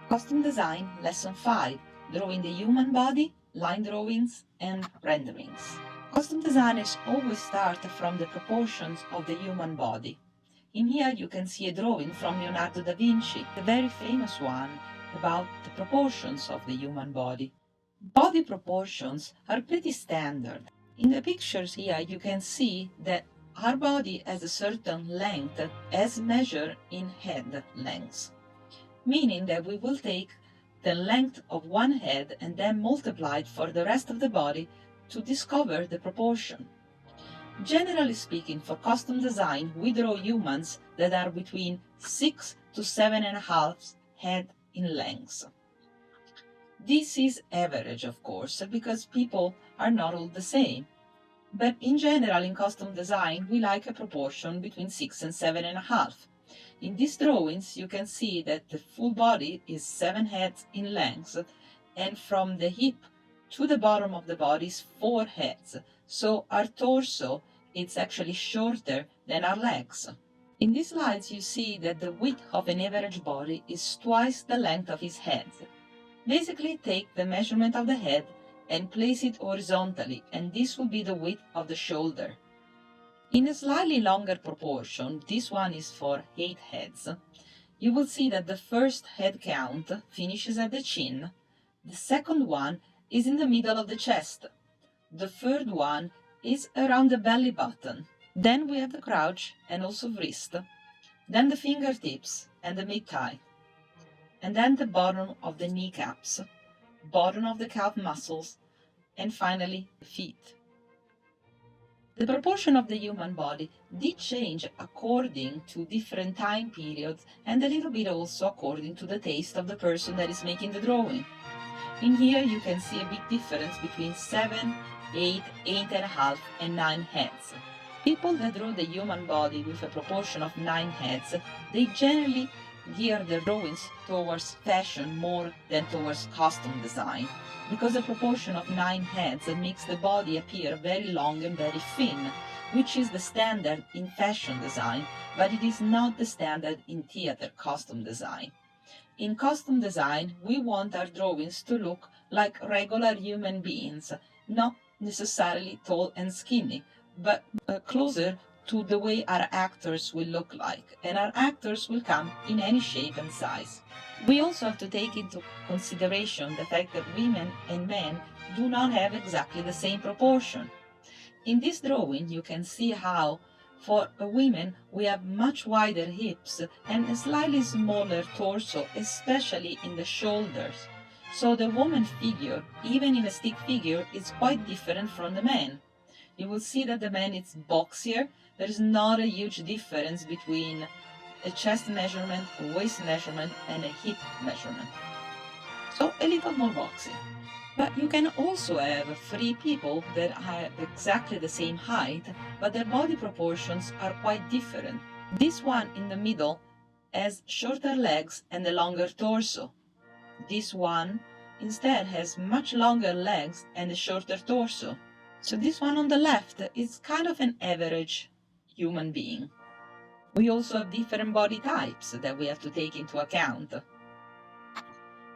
Custom Design Lesson 5, Drawing the Human Body, Line Drawings and Renderings. Custom designers always start from the proportions of the human body. In here you can see a drawing from Leonardo da Vinci, the very famous one about the proportions of the human body. Body proportions are pretty standard. In the pictures here you can see that our body has a certain length as measured in head length, meaning that we will take the length of one head and then multiply it for the rest of the body to discover the proportion. Generally speaking, for custom design, we draw humans that are between 6 to 7.5 head in length. This is average, of course, because people are not all the same. But in general, in custom design, we like a proportion between 6 and 7.5. In these drawings, you can see that the full body is 7 heads in length, and from the hip to the bottom of the body is 4 heads. So our torso is actually shorter than our legs. In these slides, you see that the width of an average body is twice the length of his head. Basically, take the measurement of the head and place it horizontally, and this will be the width of the shoulder. In a slightly longer proportion, this one is for 8 heads, you will see that the first head count finishes at the chin, the second one is in the middle of the chest, the third one is around the belly button, then we have the crouch and also wrist, then the fingertips and the mid-thigh, and then the bottom of the kneecaps, bottom of the calf muscles, and finally the feet. The proportion of the human body did change according to different time periods and a little bit also according to the taste of the person that is making the drawing. In here you can see a big difference between 7, 8, 8.5 and 9 heads. People that draw the human body with a proportion of 9 heads, they generally gear their drawings towards fashion more than towards custom design, because the proportion of 9 heads makes the body appear very long and very thin, which is the standard in fashion design, but it is not the standard in theater custom design. In custom design, we want our drawings to look like regular human beings, not necessarily tall and skinny, but closer to the way our actors will look like, and our actors will come in any shape and size. We also have to take into consideration the fact that women and men do not have exactly the same proportion. In this drawing you can see how for women we have much wider hips and a slightly smaller torso, especially in the shoulders. So the woman figure, even in a stick figure, is quite different from the man. You will see that the man is boxier. There is not a huge difference between a chest measurement, a waist measurement, and a hip measurement. So a little more boxy. But you can also have 3 people that have exactly the same height, but their body proportions are quite different. This one in the middle has shorter legs and a longer torso. This one instead has much longer legs and a shorter torso. So this one on the left is kind of an average human being. We also have different body types that we have to take into account.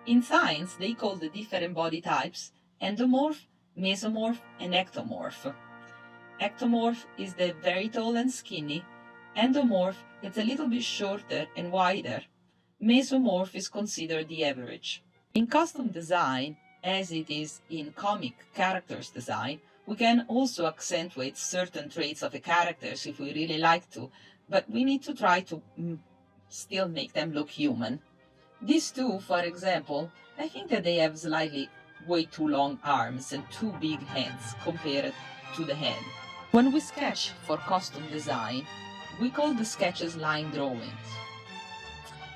In science, they call the different body types endomorph, mesomorph, and ectomorph. Ectomorph is the very tall and skinny. Endomorph is a little bit shorter and wider. Mesomorph is considered the average. In custom design, as it is in comic characters design, we can also accentuate certain traits of the characters if we really like to, but we need to try to still make them look human. These two, for example, I think that they have slightly way too long arms and too big hands compared to the head. When we sketch for custom design, we call the sketches line drawings.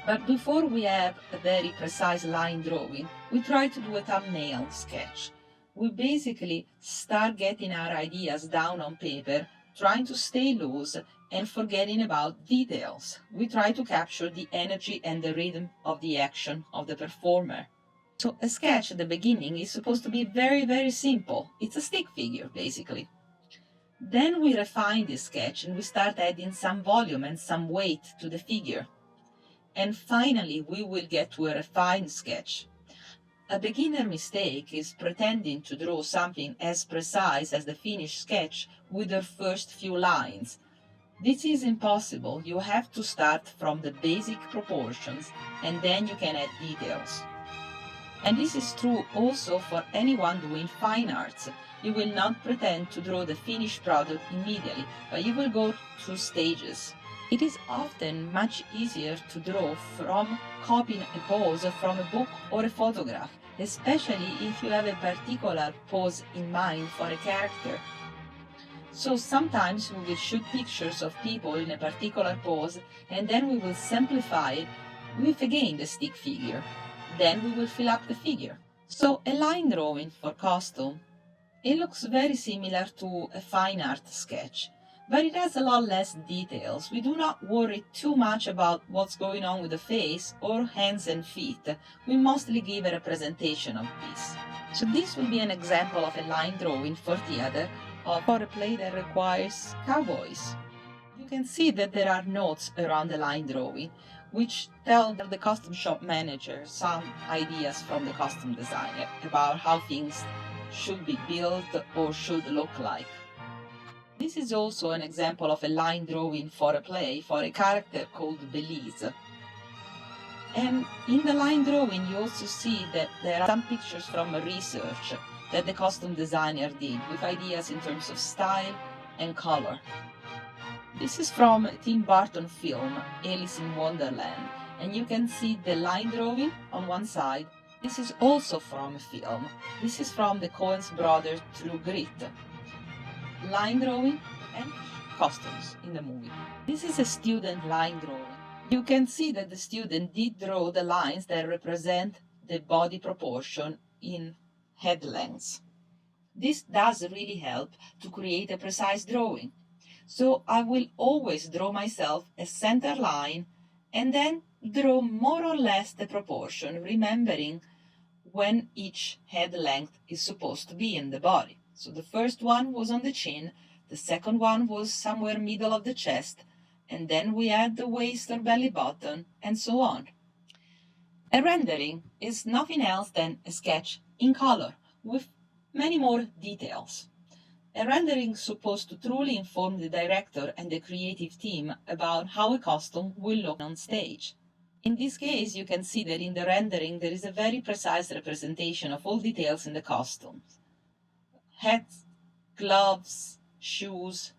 But before we have a very precise line drawing, we try to do a thumbnail sketch. We basically start getting our ideas down on paper, trying to stay loose and forgetting about details. We try to capture the energy and the rhythm of the action of the performer. So a sketch at the beginning is supposed to be very, very simple. It's a stick figure, basically. Then we refine this sketch and we start adding some volume and some weight to the figure. And finally, we will get to a refined sketch. A beginner mistake is pretending to draw something as precise as the finished sketch with the first few lines. This is impossible. You have to start from the basic proportions and then you can add details. And this is true also for anyone doing fine arts. You will not pretend to draw the finished product immediately, but you will go through stages. It is often much easier to draw from copying a pose from a book or a photograph, especially if you have a particular pose in mind for a character. So sometimes we will shoot pictures of people in a particular pose and then we will simplify it with again the stick figure. Then we will fill up the figure. So a line drawing for costume, it looks very similar to a fine art sketch, but it has a lot less details. We do not worry too much about what's going on with the face or hands and feet. We mostly give a representation of this. So this will be an example of a line drawing for theater or for a play that requires cowboys. You can see that there are notes around the line drawing, which tell the costume shop manager some ideas from the costume designer about how things should be built or should look like. This is also an example of a line drawing for a play for a character called Belize. And in the line drawing you also see that there are some pictures from research that the costume designer did with ideas in terms of style and color. This is from a Tim Burton film, Alice in Wonderland, and you can see the line drawing on one side. This is also from a film. This is from the Coen's brothers True Grit. Line drawing and costumes in the movie. This is a student line drawing. You can see that the student did draw the lines that represent the body proportion in head lengths. This does really help to create a precise drawing. So I will always draw myself a center line and then draw more or less the proportion, remembering when each head length is supposed to be in the body. So the first one was on the chin, the second one was somewhere middle of the chest, and then we add the waist or belly button, and so on. A rendering is nothing else than a sketch in color with many more details. A rendering is supposed to truly inform the director and the creative team about how a costume will look on stage. In this case, you can see that in the rendering there is a very precise representation of all details in the costumes. Hats, gloves, shoes,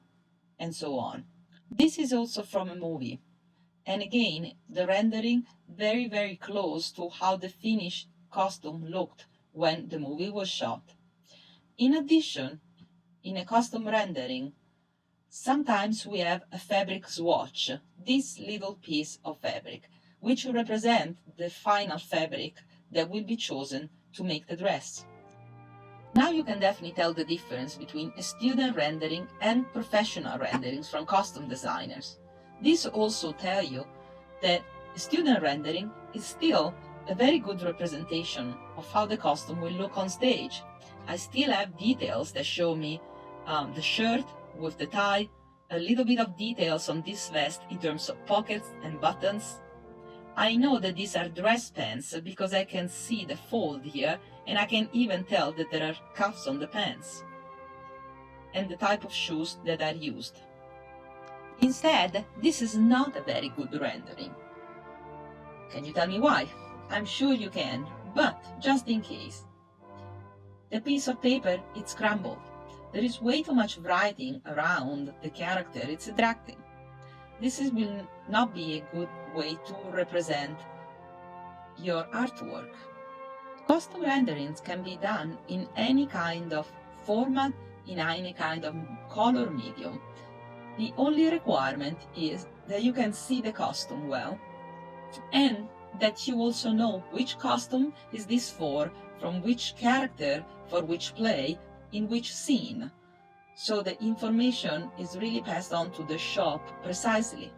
and so on. This is also from a movie. And again, the rendering very close to how the finished costume looked when the movie was shot. In addition, in a costume rendering, sometimes we have a fabric swatch, this little piece of fabric, which represents the final fabric that will be chosen to make the dress. Now you can definitely tell the difference between a student rendering and professional renderings from costume designers. This also tells you that a student rendering is still a very good representation of how the costume will look on stage. I still have details that show me the shirt with the tie, a little bit of details on this vest in terms of pockets and buttons. I know that these are dress pants because I can see the fold here, and I can even tell that there are cuffs on the pants and the type of shoes that are used. Instead, this is not a very good rendering. Can you tell me why? I'm sure you can, but just in case. The piece of paper is crumbled. There is way too much writing around the character, it's distracting. This will not be a good way to represent your artwork. Costume renderings can be done in any kind of format, in any kind of color medium. The only requirement is that you can see the costume well, and that you also know which costume is this for, from which character, for which play, in which scene. So the information is really passed on to the shop precisely.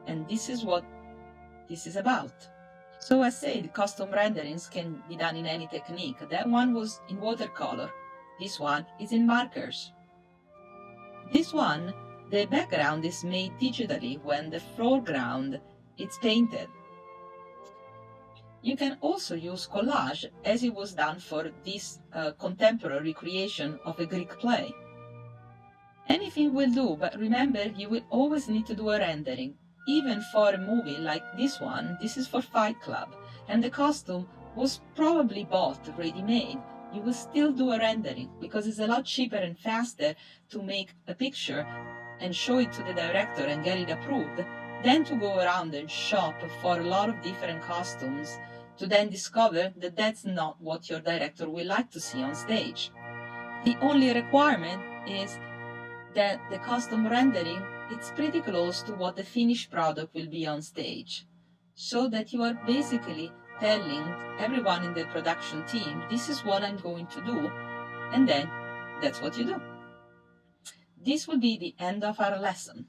And this is what this is about. So as said, costume renderings can be done in any technique. That one was in watercolor. This one is in markers. This one, the background is made digitally when the foreground is painted. You can also use collage, as it was done for this contemporary creation of a Greek play. Anything will do, but remember, you will always need to do a rendering. Even for a movie like this one, this is for Fight Club, and the costume was probably bought ready-made. You will still do a rendering, because it's a lot cheaper and faster to make a picture and show it to the director and get it approved than to go around and shop for a lot of different costumes to then discover that that's not what your director will like to see on stage. The only requirement is that the custom rendering, it's pretty close to what the finished product will be on stage, so that you are basically telling everyone in the production team, this is what I'm going to do, and then that's what you do. This will be the end of our lesson.